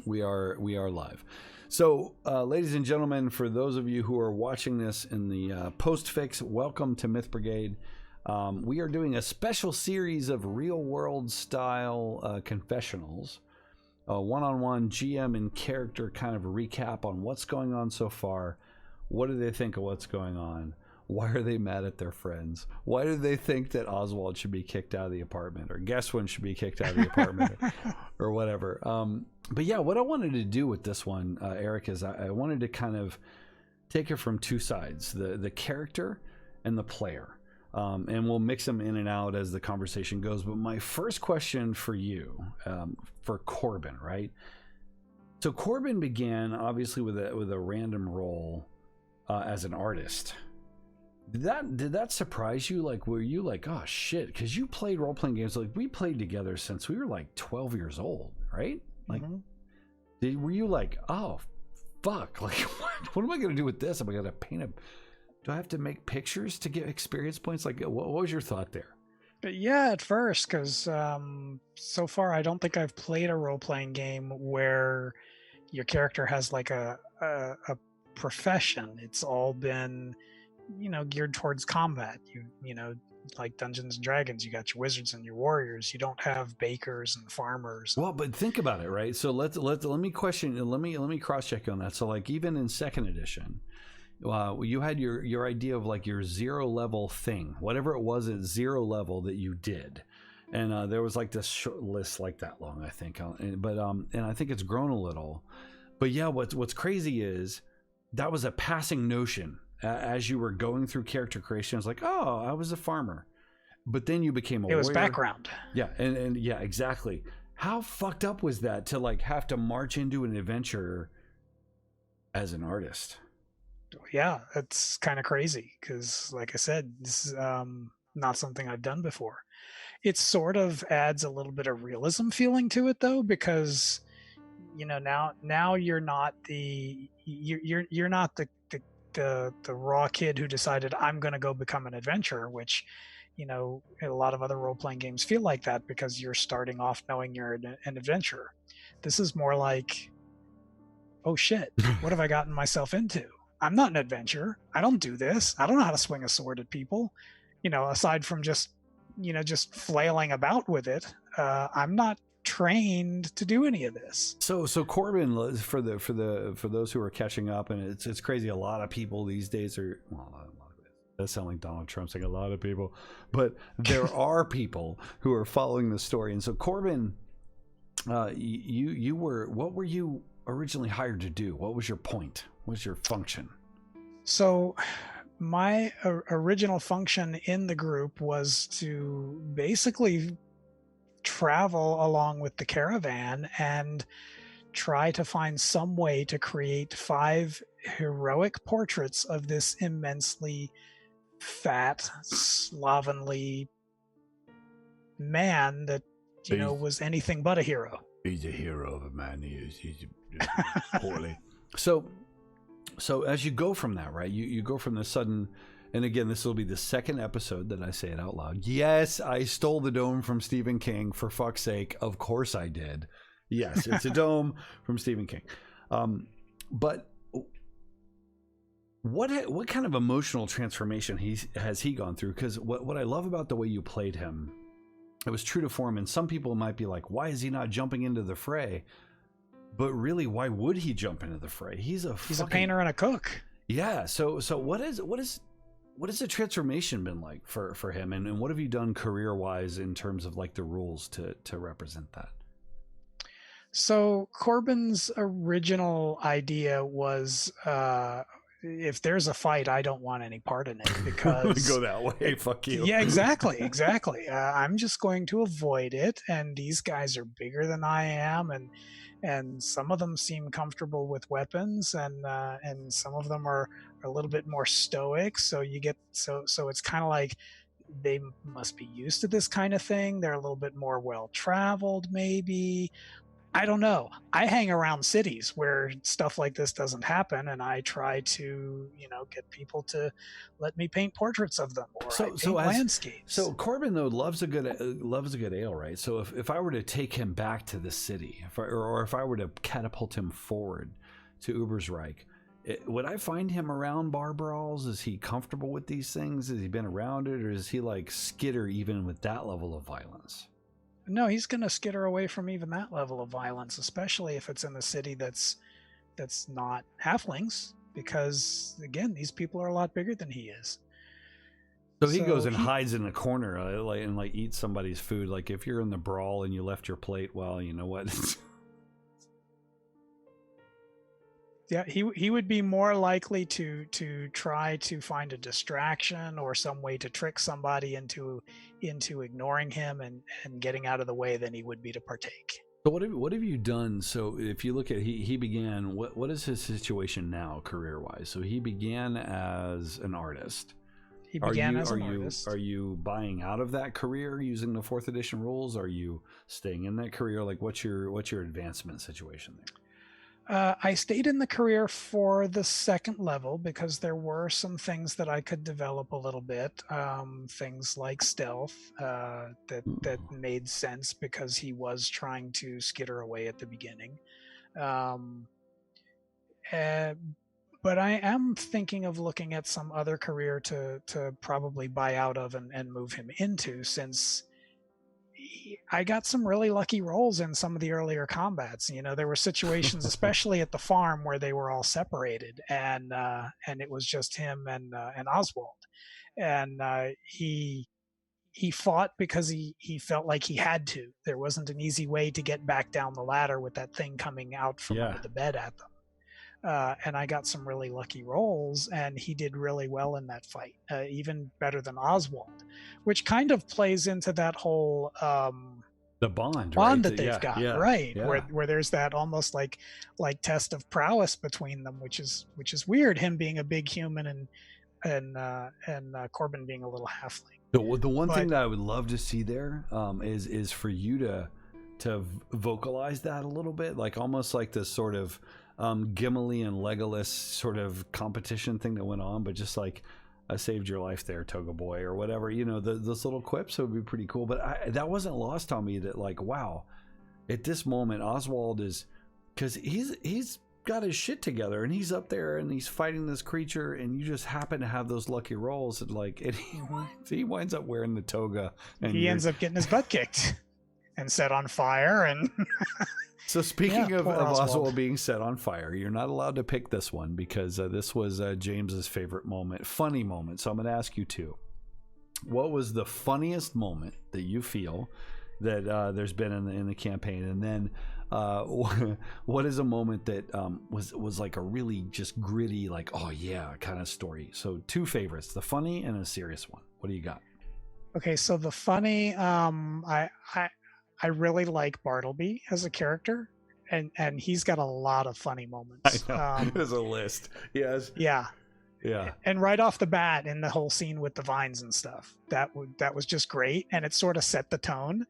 We are live. So, ladies and gentlemen, for those of you who are watching this in the post-fix, welcome to Myth Brigade. We are doing a special series of real-world style confessionals, one-on-one GM and character kind of recap on what's going on so far. What do they think of what's going on? Why are they mad at their friends? Why do they think that Oswald should be kicked out of the apartment, or Guesswin should be kicked out of the apartment, or whatever? But yeah, what I wanted to do with this one, Eric, is I wanted to kind of take it from two sides, the character and the player. And we'll mix them in and out as the conversation goes. But my first question for you, for Corben, right? So Corben began obviously with a random role as an artist. Did that surprise you? Like, were you like, oh shit? Because you played role-playing games, like we played together since we were like 12 years old, right? Like, were you like, oh fuck, like what am I gonna do with this? Am I gonna paint a? Do I have to make pictures to get experience points? Like, what was your thought there? Yeah, at first, because so far I don't think I've played a role-playing game where your character has like a profession. It's all been, geared towards combat. You know, like Dungeons and Dragons, you got your wizards and your warriors. You don't have bakers and farmers. Well, but think about it, right? So let me question. Let me cross check on that. So like even in second edition, you had your idea of like your 0 level thing, whatever it was at 0 level that you did, and there was like this short list like that long, I think. But I think it's grown a little. But yeah, what's crazy is that was a passing notion as you were going through character creation. It's like, oh, I was a farmer, but then you became a warrior. It was background. Yeah, and yeah, exactly. How fucked up was that to like have to march into an adventure as an artist? Yeah, it's kind of crazy because, like I said, this is not something I've done before. It sort of adds a little bit of realism feeling to it, though, because now you're not you're not the raw kid who decided I'm going to go become an adventurer, which a lot of other role-playing games feel like that because you're starting off knowing you're an adventurer. This is more like, oh shit, what have I gotten myself into? I'm not an adventurer. I don't do this. I don't know how to swing a sword at people. Aside from just flailing about with it, I'm not trained to do any of this. So Corben, for those who are catching up, and it's crazy. A lot of people these days are, well, not a lot of it. That sound like Donald Trump saying a lot of people, but there are people who are following the story. And so Corben, you were, what were you originally hired to do? What was your point? What was your function? So my original function in the group was to basically travel along with the caravan and try to find some way to create 5 heroic portraits of this immensely fat, slovenly man that was anything but a hero. He's a hero of a man. He's poorly. So as you go from that, right, you go from the sudden, and again, this will be the second episode that I say it out loud. Yes, I stole the dome from Stephen King, for fuck's sake. Of course I did. Yes, it's a dome from Stephen King. But what kind of emotional transformation has he gone through? Because what I love about the way you played him, it was true to form, and some people might be like, why is he not jumping into the fray? But really, why would he jump into the fray? He's a painter and a cook. Yeah. So what has the transformation been like for him, and what have you done career wise in terms of like the rules to represent that? So Corben's original idea was, if there's a fight, I don't want any part in it, because go that way. Fuck you. Yeah, exactly. I'm just going to avoid it, and these guys are bigger than I am, and some of them seem comfortable with weapons, and some of them are a little bit more stoic. So you get so it's kind of like they must be used to this kind of thing. They're a little bit more well traveled, maybe. I don't know. I hang around cities where stuff like this doesn't happen, and I try to, get people to let me paint portraits of them, or I paint landscapes. Corben though loves a good ale, right? So if I were to take him back to the city, or if I were to catapult him forward to Ubersreich, would I find him around bar brawls? Is he comfortable with these things? Has he been around it, or is he like skitter even with that level of violence? No, he's going to skitter away from even that level of violence, especially if it's in a city that's not halflings, because again, these people are a lot bigger than he is. So he goes and hides in a corner, and eats somebody's food. Like if you're in the brawl and you left your plate, well, you know what? Yeah, he would be more likely to try to find a distraction or some way to trick somebody into ignoring him and getting out of the way than he would be to partake. So what have you done? So if you look at he began, what is his situation now career wise? So he began as an artist. He began as an artist. Are you buying out of that career using the 4th edition rules? Are you staying in that career? Like what's your advancement situation there? I stayed in the career for the 2nd level because there were some things that I could develop a little bit. Things like stealth that made sense because he was trying to skitter away at the beginning. But I am thinking of looking at some other career to probably buy out of and move him into, since I got some really lucky rolls in some of the earlier combats. There were situations, especially at the farm, where they were all separated, and it was just him and Oswald, and he fought because he felt like he had to. There wasn't an easy way to get back down the ladder with that thing coming out from under the bed at them. And I got some really lucky rolls, and he did really well in that fight, even better than Oswald, which kind of plays into that whole the bond that they've got, right? Yeah. Where there's that almost like test of prowess between them, which is weird. Him being a big human and Corben being a little halfling. The one thing that I would love to see there is for you to vocalize that a little bit, like almost like this sort of Gimli and Legolas sort of competition thing that went on, but just like, I saved your life there, Toga Boy, or whatever, those little quips would be pretty cool. But that wasn't lost on me that, like, wow, at this moment Oswald is, because he's got his shit together and he's up there and he's fighting this creature, and you just happen to have those lucky rolls, and like he winds up wearing the toga and he ends up getting his butt kicked and set on fire. And so speaking of Oswald being set on fire, you're not allowed to pick this one because this was James's favorite moment, funny moment. So I'm going to ask you two. What was the funniest moment that you feel that there's been in the campaign, and then what is a moment that was like a really just gritty, like, oh yeah, kind of story? So 2 favorites, the funny and a serious one. What do you got? Okay, so the funny, I really like Bartleby as a character, and he's got a lot of funny moments. I know. There's a list. Yes. Yeah. Yeah. And right off the bat, in the whole scene with the vines and stuff, that was just great, and it sort of set the tone.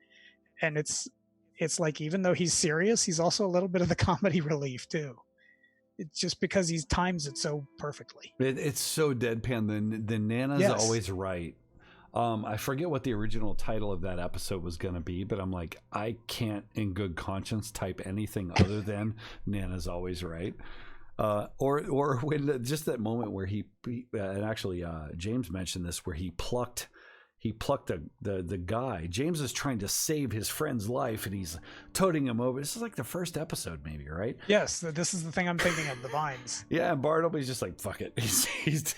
And it's like, even though he's serious, he's also a little bit of the comedy relief too. It's just because he times it so perfectly. It's so deadpan. The Nana's always right. I forget what the original title of that episode was going to be, but I'm like, I can't in good conscience type anything other than Nana's always right. Or when just that moment where he and actually James mentioned this, where he plucked the guy. James is trying to save his friend's life, and he's toting him over. This is like the first episode, maybe, right? Yes, this is the thing I'm thinking of, the vines. Yeah, and Bartleby's just like, fuck it. He's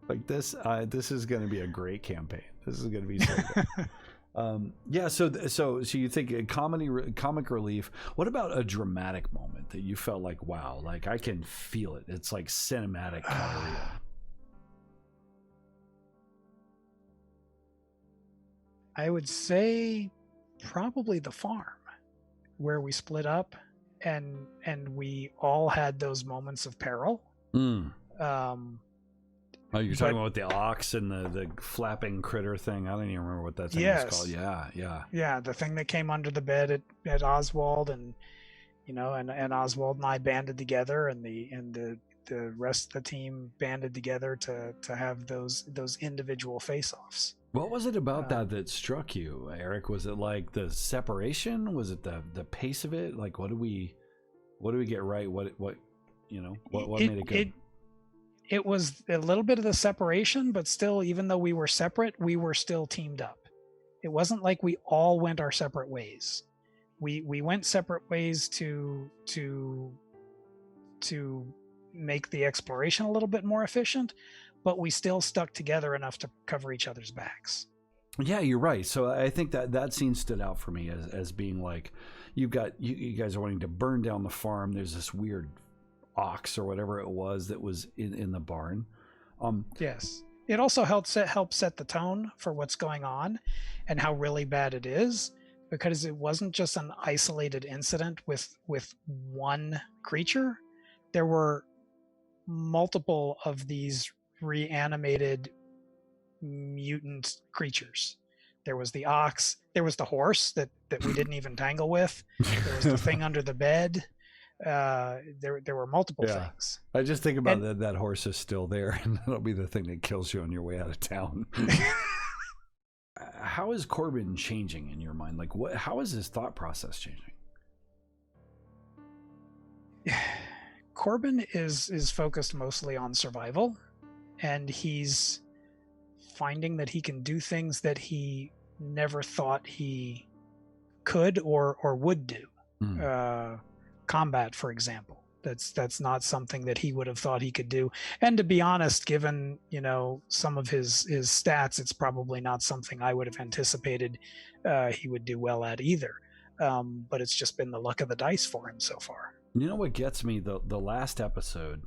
like, this is going to be a great campaign. This is going to be so good. Yeah, so you think comic relief. What about a dramatic moment that you felt like, wow, like I can feel it? It's like cinematic kind of real. I would say probably the farm, where we split up and we all had those moments of peril. Oh, you're talking about the ox and the flapping critter thing. I don't even remember what that thing was called. Yeah, the thing that came under the bed at Oswald, and and Oswald and I banded together, and the rest of the team banded together to have those individual face-offs. What was it about that struck you, Eric? Was it like the separation? Was it the pace of it? Like, what do we get right? What made it good? It was a little bit of the separation, but still, even though we were separate, we were still teamed up. It wasn't like we all went our separate ways. We went separate ways to make the exploration a little bit more efficient, but we still stuck together enough to cover each other's backs. Yeah, you're right. So I think that scene stood out for me as being like, you guys are wanting to burn down the farm. There's this weird ox or whatever it was that was in the barn. Yes. It also helped set the tone for what's going on and how really bad it is, because it wasn't just an isolated incident with one creature. There were multiple of these reanimated mutant creatures. There was the ox, there was the horse that we didn't even tangle with, there was the thing under the bed. There were multiple things. I just think about that horse is still there, and that'll be the thing that kills you on your way out of town. How is Corben changing in your mind? Like, how is his thought process changing? Corben is focused mostly on survival, and he's finding that he can do things that he never thought he could or would do. Combat, for example. That's not something that he would have thought he could do. And to be honest, given some of his stats, it's probably not something I would have anticipated he would do well at either. But it's just been the luck of the dice for him so far. You know what gets me? The last episode,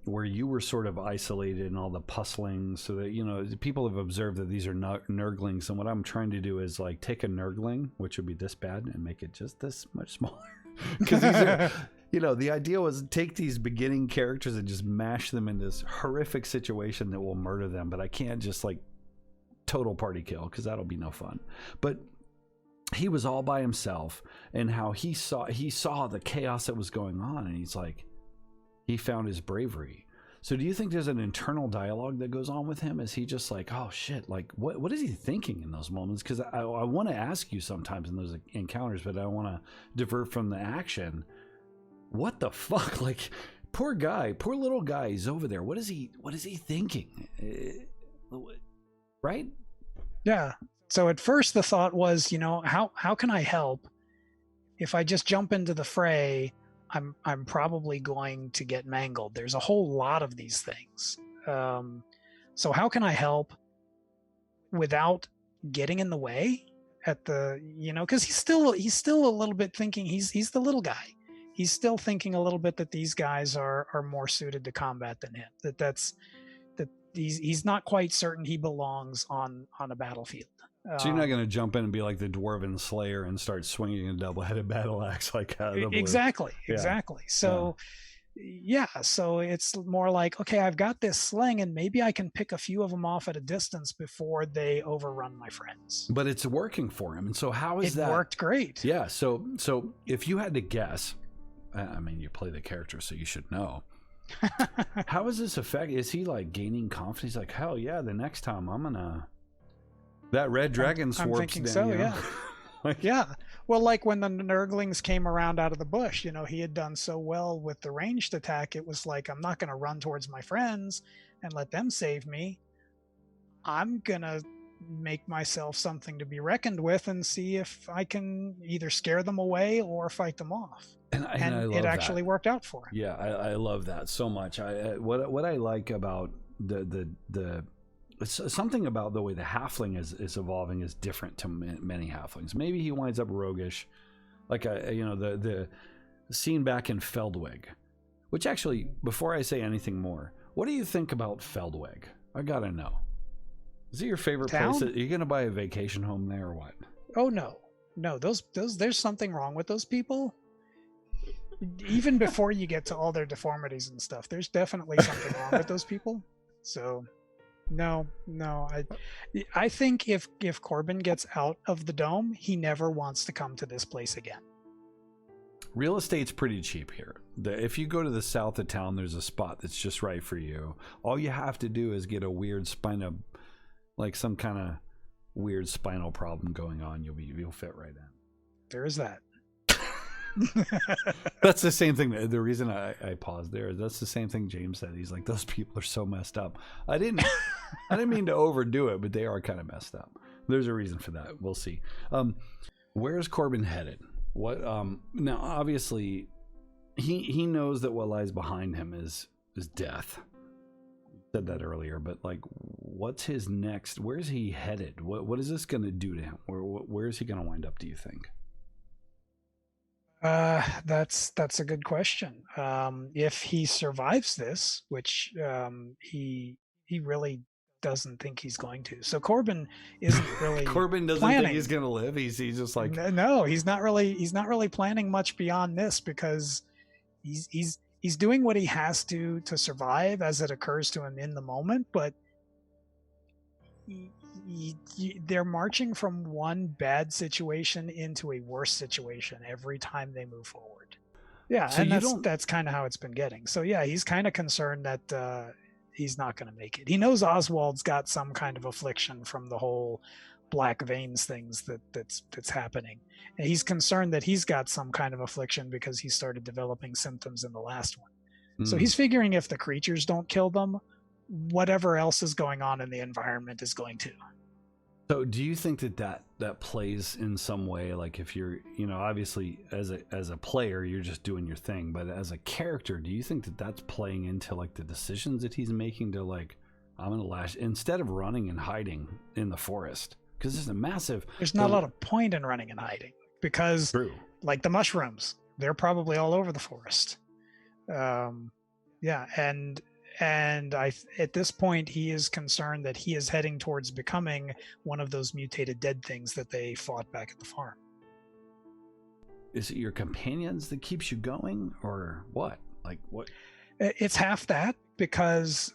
where you were sort of isolated and all the puzzling, so that people have observed that these are Nurglings, and what I'm trying to do is like take a Nurgling, which would be this bad, and make it just this much smaller. Because these are, the idea was take these beginning characters and just mash them in this horrific situation that will murder them, but I can't just like total party kill, because that'll be no fun. But he was all by himself, and how he saw the chaos that was going on, and he's like, he found his bravery. So do you think there's an internal dialogue that goes on with him? Is he just like, oh shit, like what is he thinking in those moments? Because I want to ask you sometimes in those encounters, but I want to divert from the action. What the fuck? Like, poor little guy, he's over there. What is he thinking? Right? Yeah. So at first the thought was, how can I help? If I just jump into the fray, I'm probably going to get mangled. There's a whole lot of these things. So how can I help without getting in the way at the, because he's still a little bit thinking he's the little guy. He's still thinking a little bit that these guys are more suited to combat than him. That he's not quite certain he belongs on a battlefield. So you're not going to jump in and be like the Dwarven Slayer and start swinging a double-headed battle axe like out of the blue. Exactly. So, so it's more like, okay, I've got this sling, and maybe I can pick a few of them off at a distance before they overrun my friends. But it's working for him, and so how is that? It worked great. Yeah. So if you had to guess, I mean, you play the character, so you should know. How is this affect? Is he like gaining confidence? He's like, hell yeah, the next time I'm gonna. That red dragon swarps. I'm thinking so, yeah. Yeah. Well, like when the Nurglings came around out of the bush, he had done so well with the ranged attack. It was like, I'm not going to run towards my friends and let them save me. I'm going to make myself something to be reckoned with and see if I can either scare them away or fight them off. And I love it actually worked out for him. Yeah, I love that so much. What I like about the it's something about the way the halfling is evolving is different to many halflings. Maybe he winds up roguish, like the scene back in Feldweg. Which actually, before I say anything more, what do you think about Feldweg? I gotta know. Is it your favorite place? Are you gonna buy a vacation home there or what? Oh no. Those there's something wrong with those people. Even before you get to all their deformities and stuff, there's definitely something wrong with those people. So no, I think if Corben gets out of the dome, he never wants to come to this place again. Real estate's pretty cheap here. If you go to the south of town, there's a spot that's just right for you. All you have to do is get a weird like some kind of weird spinal problem going on. You'll fit right in. There is that. That's the same thing. The reason I paused there is that's the same thing James said. He's like, those people are so messed up. I didn't mean to overdo it, but they are kind of messed up. There's a reason for that. We'll see. Where's Corben headed? What now obviously he knows that what lies behind him is death. Said that earlier, but like, what's his next? Where's he headed? What is this going to do to him? Where is he going to wind up, do you think? That's a good question. If he survives this, which he really doesn't think he's going to. So Corben isn't really Corben doesn't planning. think he's going to live. He's just like, no, he's not really planning much beyond this, because he's doing what he has to survive as it occurs to him in the moment, but they're marching from one bad situation into a worse situation every time they move forward. Yeah, so and that's kind of how it's been getting. So yeah, he's kind of concerned that he's not going to make it. He knows Oswald's got some kind of affliction from the whole black veins things that's happening, and he's concerned that he's got some kind of affliction because he started developing symptoms in the last one. So he's figuring if the creatures don't kill them, whatever else is going on in the environment is going to. So do you think that plays in some way? Like, if you're, obviously as a player, you're just doing your thing, but as a character, do you think that that's playing into like the decisions that he's making to like, I'm going to lash instead of running and hiding in the forest? Because there's not a lot of point in running and hiding, because like the mushrooms, they're probably all over the forest. Yeah. And at this point, he is concerned that he is heading towards becoming one of those mutated dead things that they fought back at the farm. Is it your companions that keeps you going, or what? Like what? It's half that, because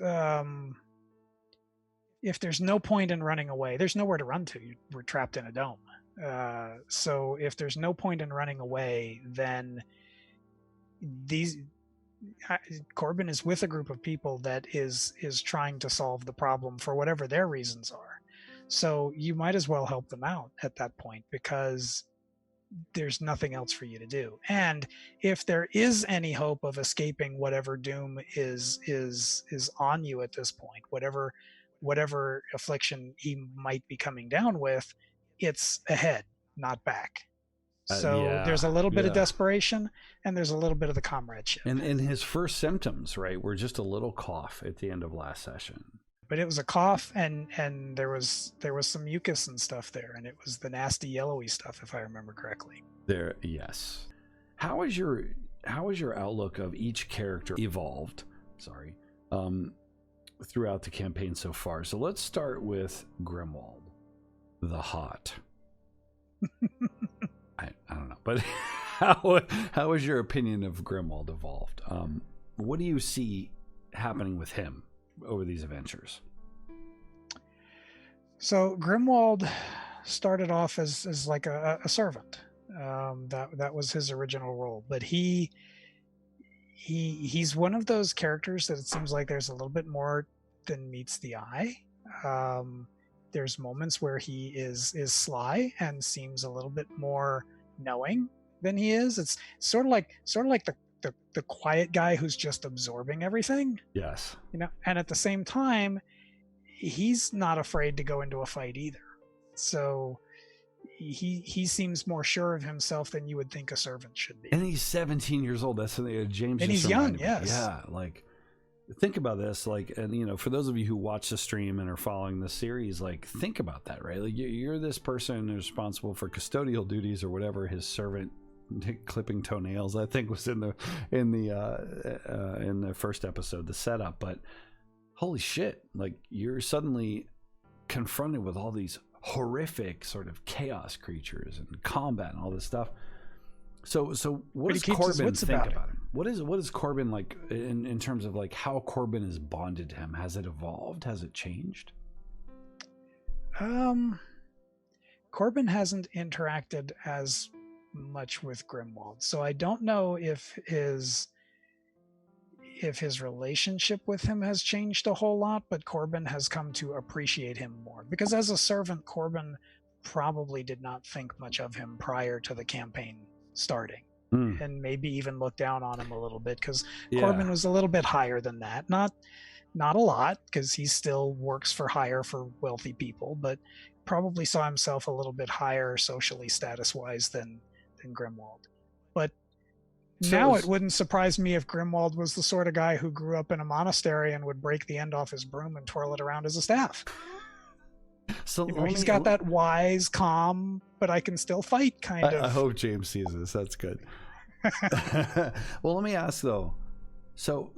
if there's no point in running away, there's nowhere to run to. We're trapped in a dome. So if there's no point in running away, then Corben is with a group of people that is trying to solve the problem for whatever their reasons are. So you might as well help them out at that point, because there's nothing else for you to do. And if there is any hope of escaping whatever doom is on you at this point, whatever affliction he might be coming down with, it's ahead, not back. So there's a little bit of desperation, and there's a little bit of the comradeship. And his first symptoms, right, were just a little cough at the end of last session. But it was a cough, and there was some mucus and stuff there, and it was the nasty yellowy stuff, if I remember correctly. Yes. How is your outlook of each character evolved? Throughout the campaign so far. So let's start with Grimwald, the Hot. I don't know, but how has your opinion of Grimwald evolved? What do you see happening with him over these adventures? So Grimwald started off as like a servant. That was his original role, but he's one of those characters that it seems like there's a little bit more than meets the eye. There's moments where he is sly and seems a little bit more knowing than he is. It's sort of like the quiet guy who's just absorbing everything. Yes. And at the same time, he's not afraid to go into a fight either. So he seems more sure of himself than you would think a servant should be. And he's 17 years old. That's something James. And he's young. Yes. Yeah. Like, think about this. Like, and for those of you who watch the stream and are following the series, like, think about that, right? Like, you're this person who's responsible for custodial duties or whatever. His servant clipping toenails, I think, was in the first episode, the setup. But holy shit! Like, you're suddenly confronted with all these horrific sort of chaos creatures and combat and all this stuff. So what does Corben think about him? what is Corben like in terms of like how Corben is bonded to him? Has it evolved? Has it changed? Corben hasn't interacted as much with Grimwald, so I don't know if his relationship with him has changed a whole lot, but Corben has come to appreciate him more, because as a servant, Corben probably did not think much of him prior to the campaign starting, and maybe even looked down on him a little bit, because Corben was a little bit higher than that. Not a lot, because he still works for hire for wealthy people, but probably saw himself a little bit higher socially, status-wise than Grimwald. But now it wouldn't surprise me if Grimwald was the sort of guy who grew up in a monastery and would break the end off his broom and twirl it around as a staff. So he's got that wise, calm, but I can still fight kind of. I hope James sees this. That's good. Well, let me ask though. So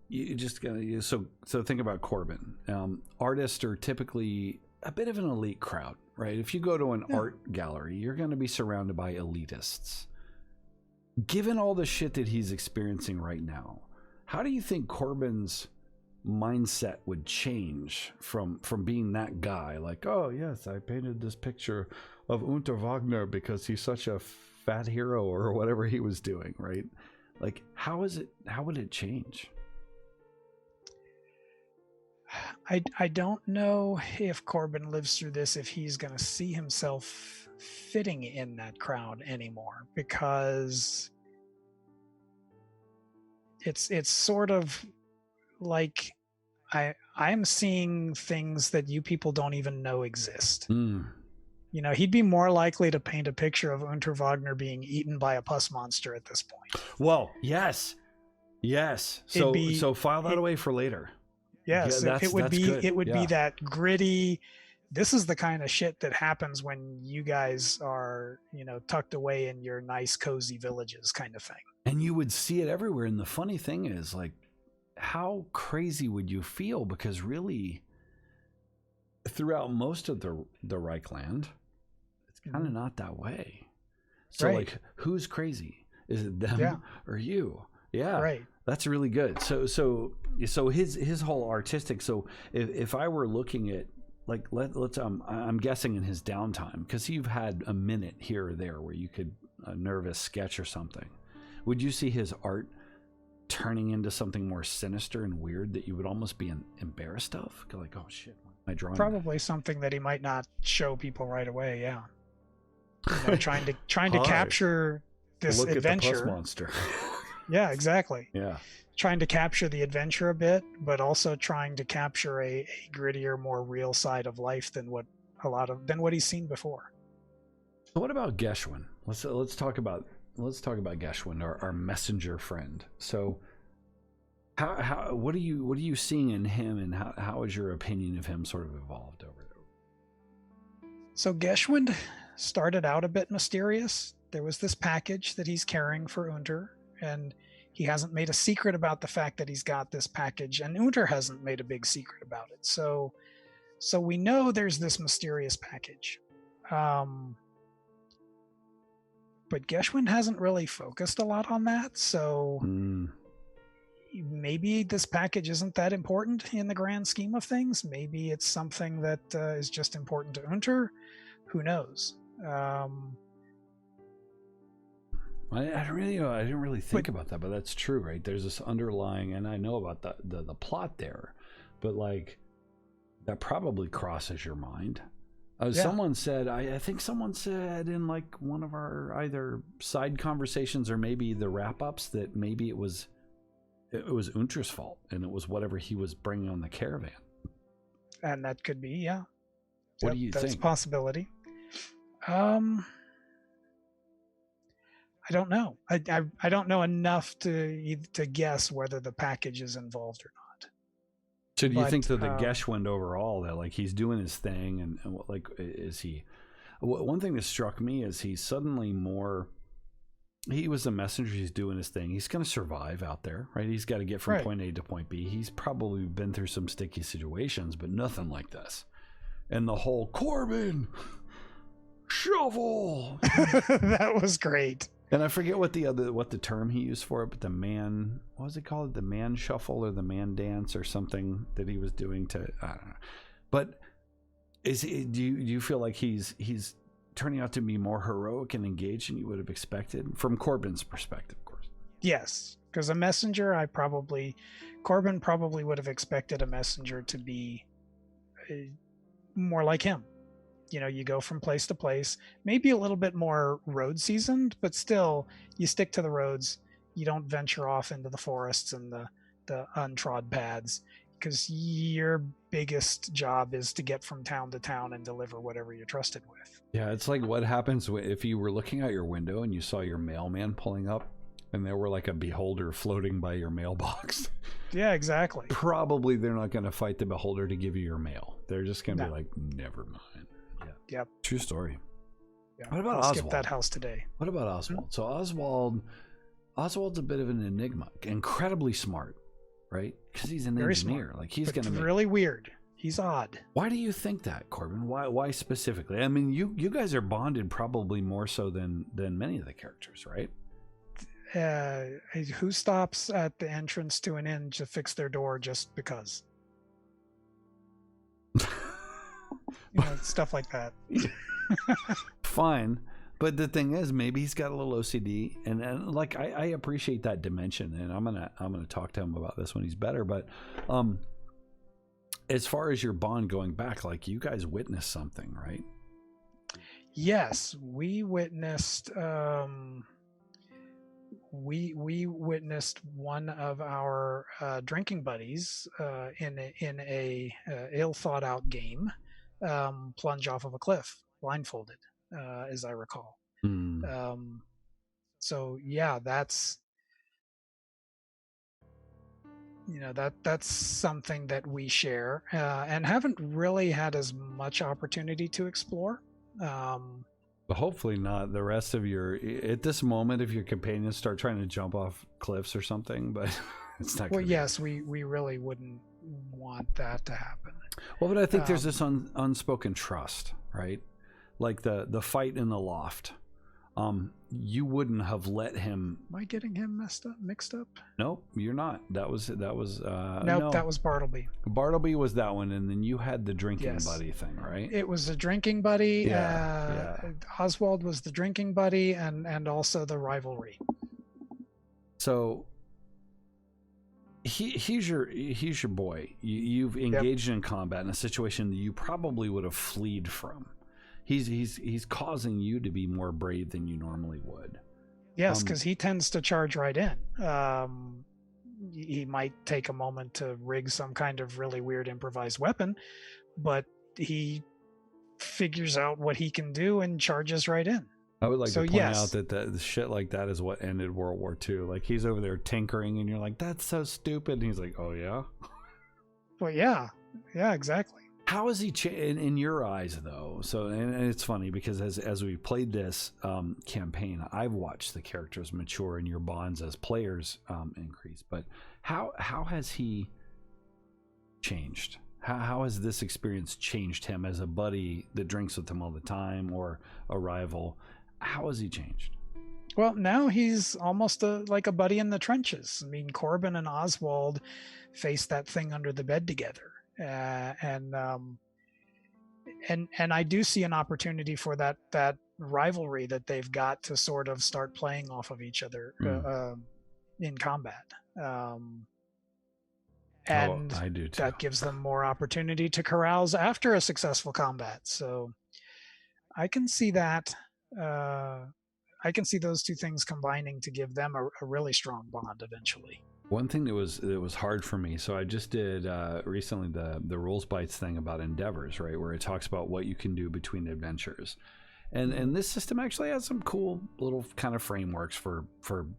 you just so think about Corben. Artists are typically a bit of an elite crowd, right? If you go to an art gallery, you're going to be surrounded by elitists. Given all the shit that he's experiencing right now, how do you think Corben's mindset would change from being that guy? Like, oh yes, I painted this picture of Unter Wagner because he's such a fat hero, or whatever he was doing, right? Like, how would it change? I don't know if Corben lives through this, if he's going to see himself fitting in that crowd anymore, because it's sort of like I'm seeing things that you people don't even know exist. You know, he'd be more likely to paint a picture of Unter Wagner being eaten by a pus monster at this point. Well, yes. So file that away for later. Yes, it would be that gritty. This is the kind of shit that happens when you guys are, tucked away in your nice, cozy villages, kind of thing. And you would see it everywhere. And the funny thing is, like, how crazy would you feel? Because really, throughout most of the Reichland, it's kind of not that way. So, like, who's crazy? Is it them or you? Yeah, right. That's really good. So his whole artistic. So if I were looking at, like, let's I'm guessing in his downtime, because you've had a minute here or there where you could a nervous sketch or something. Would you see his art turning into something more sinister and weird that you would almost be embarrassed of? Like, oh shit, why am I drawing probably that? Something that he might not show people right away. Yeah, trying to capture this adventure. At the pus monster. Yeah, exactly. Yeah. Trying to capture the adventure a bit, but also trying to capture a grittier, more real side of life than what he's seen before. So what about Geschwin? Let's talk about Geschwin, our messenger friend. So what are you seeing in him, and how has your opinion of him sort of evolved over there? So Geschwin started out a bit mysterious. There was this package that he's carrying for Unter, and he hasn't made a secret about the fact that he's got this package, and Unter hasn't made a big secret about it. So we know there's this mysterious package. But Geschwin hasn't really focused a lot on that, so maybe this package isn't that important in the grand scheme of things. Maybe it's something that is just important to Unter. Who knows? I didn't really think about that, but that's true, right? There's this underlying, and I know about the plot there, but like that probably crosses your mind. Someone said, I think someone said in like one of our either side conversations or maybe the wrap-ups that maybe it was Unter's fault, and it was whatever he was bringing on the caravan. And that could be, yeah. What do you think? That's a possibility. I don't know. I don't know enough to guess whether the package is involved or not. So do you think that the Geschwind overall, that like he's doing his thing, and like is he? One thing that struck me is he's suddenly more. He was a messenger. He's doing his thing. He's going to survive out there, right? He's got to get from point A to point B. He's probably been through some sticky situations, but nothing like this. And the whole Corben shovel. That was great. And I forget what the term he used for it, but what was it called? The man shuffle or the man dance or something that he was doing to, I don't know. But do you feel like he's turning out to be more heroic and engaged than you would have expected from Corben's perspective, of course? Yes, because a messenger, Corben probably would have expected a messenger to be more like him. You go from place to place, maybe a little bit more road seasoned, but still you stick to the roads. You don't venture off into the forests and the untrod paths, because your biggest job is to get from town to town and deliver whatever you're trusted with. Yeah, it's like what happens if you were looking out your window and you saw your mailman pulling up and there were like a beholder floating by your mailbox. Yeah, exactly. Probably they're not going to fight the beholder to give you your mail. They're just going to be like, never mind. Yep. True story. Yeah. What about I'll Oswald? skip that house today. What about Oswald? So Oswald's a bit of an enigma. Incredibly smart, right? Because he's an Very engineer. Smart, like he's going to make... really weird. He's odd. Why do you think that, Corben? Why specifically? I mean, you guys are bonded probably more so than many of the characters, right? Who stops at the entrance to an inn to fix their door just because? Stuff like that. Fine, but the thing is, maybe he's got a little OCD, and like I appreciate that dimension, and I'm gonna talk to him about this when he's better. But as far as your bond going back, like you guys witnessed something, right? Yes, we witnessed. We witnessed one of our drinking buddies in a ill thought out game plunge off of a cliff blindfolded, as I recall. So yeah, that's that's something that we share and haven't really had as much opportunity to explore. But hopefully not the rest of at this moment, if your companions start trying to jump off cliffs or something, but it's not. Well, yes, we really wouldn't want that to happen. Well, but I think there's this unspoken trust, right? Like the fight in the loft. You wouldn't have let him. Am I getting him mixed up? Nope, you're not. That was nope, no. That was Bartleby. Bartleby was that one, and then you had the drinking buddy thing, right? It was a drinking buddy. Yeah. Oswald was the drinking buddy, and also the rivalry. So he's your boy. You've engaged in combat in a situation that you probably would have fled from. He's causing you to be more brave than you normally would. Yes, because he tends to charge right in. He might take a moment to rig some kind of really weird improvised weapon, but he figures out what he can do and charges right in. I would like to point out that the shit like that is what ended World War II. Like he's over there tinkering, and you're like, "That's so stupid." And he's like, "Oh yeah." Well, yeah, exactly. How is he in your eyes, though? So, and it's funny because as we played this campaign, I've watched the characters mature and your bonds as players increase. But how has he changed? How has this experience changed him as a buddy that drinks with him all the time, or a rival? How has he changed? Well, now he's almost like a buddy in the trenches. I mean, Corben and Oswald faced that thing under the bed together. And I do see an opportunity for that rivalry that they've got to sort of start playing off of each other in combat. And I do too. That gives them more opportunity to carouse after a successful combat. So I can see that. I can see those two things combining to give them a really strong bond eventually. One thing that was hard for me, so I just did recently the Rules Bites thing about endeavors, right, where it talks about what you can do between adventures, and this system actually has some cool little kind of frameworks for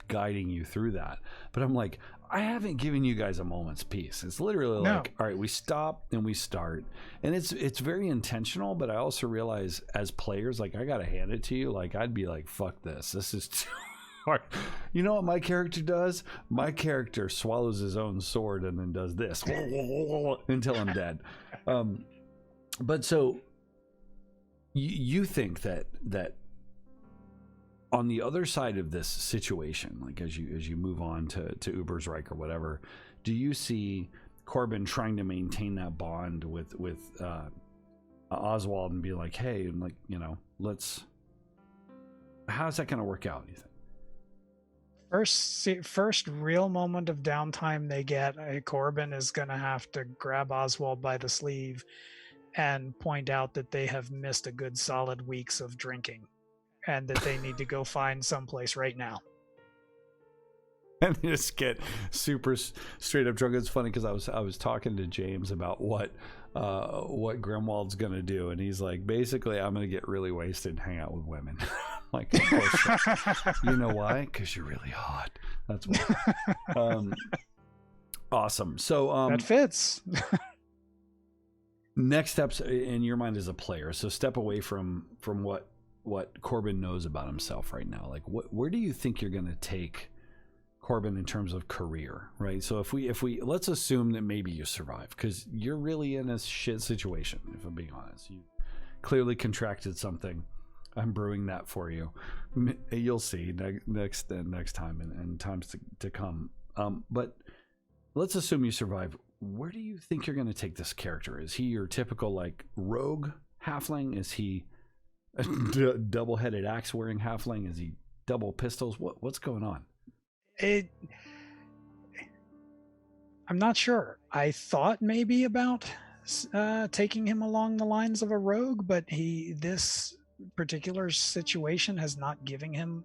guiding you through that. But I'm like, I haven't given you guys a moment's peace. It's literally like, all right, we stop and we start, and it's very intentional. But I also realize as players, like I gotta hand it to you, like I'd be like, fuck this is too hard. You know what my character does? My character swallows his own sword and then does this until I'm dead. But so you think that on the other side of this situation, like as you move on to Ubersreich or whatever, do you see Corben trying to maintain that bond with Oswald and be like, hey, and like, you know, how's that going to work out, you think? First real moment of downtime they get, Corben is going to have to grab Oswald by the sleeve and point out that they have missed a good solid weeks of drinking and that they need to go find someplace right now. And they just get super straight up drunk. It's funny because I was talking to James about what Grimwald's gonna do, and he's like, basically, I'm gonna get really wasted and hang out with women. Like, of course, you know why? Because you're really hot. That's why. Awesome. So that fits. Next steps in your mind as a player. So step away from what Corben knows about himself right now. Like, where do you think you're gonna take Corben in terms of career, right? So if we let's assume that maybe you survive, because you're really in a shit situation, if I'm being honest. You clearly contracted something. I'm brewing that for you. You'll see next time and times to come. But let's assume you survive. Where do you think you're going to take this character? Is he your typical like rogue halfling? Is he a double-headed axe-wearing halfling? Is he double pistols? What's going on? I'm not sure. I thought maybe about taking him along the lines of a rogue, but this particular situation has not given him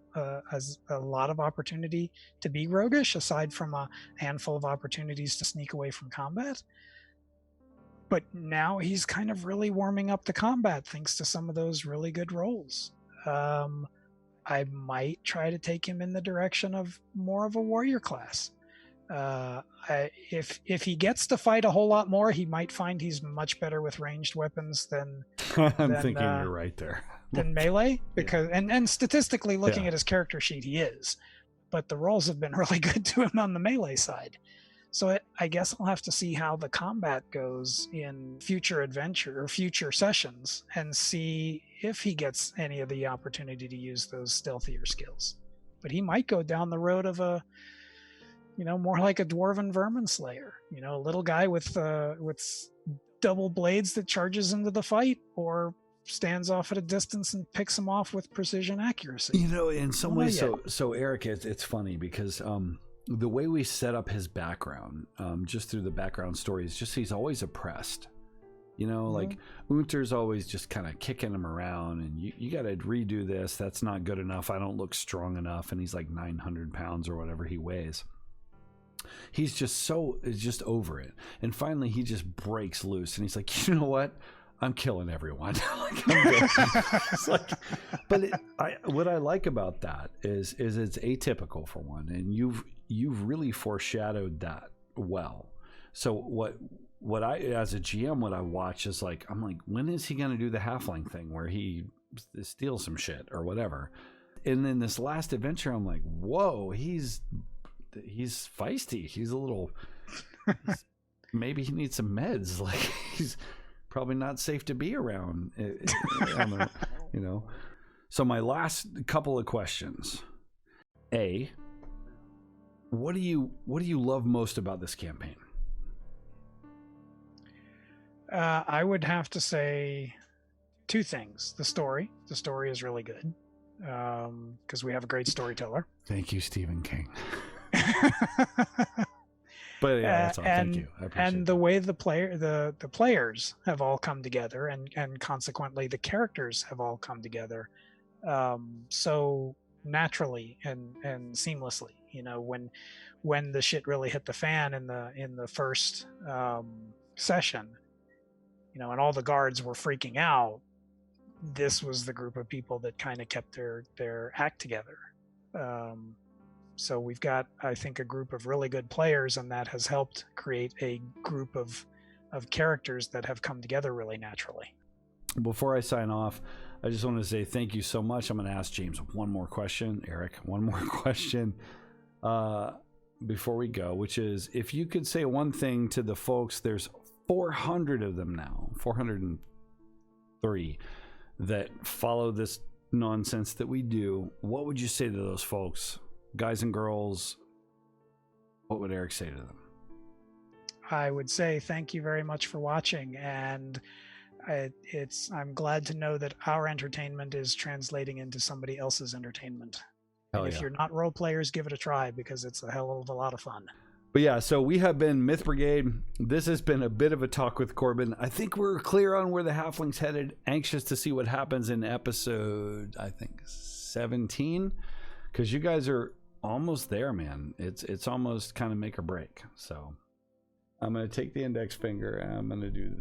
as a lot of opportunity to be roguish, aside from a handful of opportunities to sneak away from combat. But now he's kind of really warming up to combat thanks to some of those really good rolls. I might try to take him in the direction of more of a warrior class. If he gets to fight a whole lot more, he might find he's much better with ranged weapons than I'm thinking you're right there. Than melee, because and statistically looking at his character sheet, he is. But the rolls have been really good to him on the melee side. So I guess I'll have to see how the combat goes in future adventure or future sessions and see if he gets any of the opportunity to use those stealthier skills. But he might go down the road of more like a dwarven vermin slayer, a little guy with double blades that charges into the fight, or stands off at a distance and picks him off with precision accuracy. In some ways, so Eric, it's funny because the way we set up his background, just through the background story, is just he's always oppressed. Like Unter's always just kind of kicking him around, and you got to redo this. That's not good enough. I don't look strong enough. And he's like 900 pounds or whatever he weighs. He's just over it. And finally, he just breaks loose, and he's like, you know what? I'm killing everyone. It's like, but what I like about that is it's atypical for one, and you've really foreshadowed that well. So what I, as a GM, what I watch is like, I'm like, when is he going to do the halfling thing where he steals some shit or whatever? And then this last adventure, I'm like, whoa, he's feisty. He's a little, maybe he needs some meds. Like, he's probably not safe to be around. So my last couple of questions. A, what do you love most about this campaign? I would have to say two things. The story is really good, because we have a great storyteller. Thank you, Stephen King. But yeah, that's all. Thank you. I appreciate and the way the players have all come together, and consequently the characters have all come together so naturally and seamlessly. When the shit really hit the fan in the first session, and all the guards were freaking out, this was the group of people that kind of kept their act together. So we've got, I think, a group of really good players, and that has helped create a group of characters that have come together really naturally. Before I sign off, I just want to say thank you so much. I'm going to ask James one more question, Eric, one more question before we go, which is, if you could say one thing to the folks, there's 400 of them now, 403, that follow this nonsense that we do, what would you say to those folks, guys and girls? What would Eric say to them? I would say thank you very much for watching, and I'm glad to know that our entertainment is translating into somebody else's entertainment. And if you're not role players, give it a try, because it's a hell of a lot of fun. But yeah, so we have been Myth Brigade. This has been a bit of a talk with Corben. I think we're clear on where the halfling's headed. Anxious to see what happens in episode, I think, 17, because you guys are almost there, man. It's almost kind of make or break. So I'm going to take the index finger and I'm going to do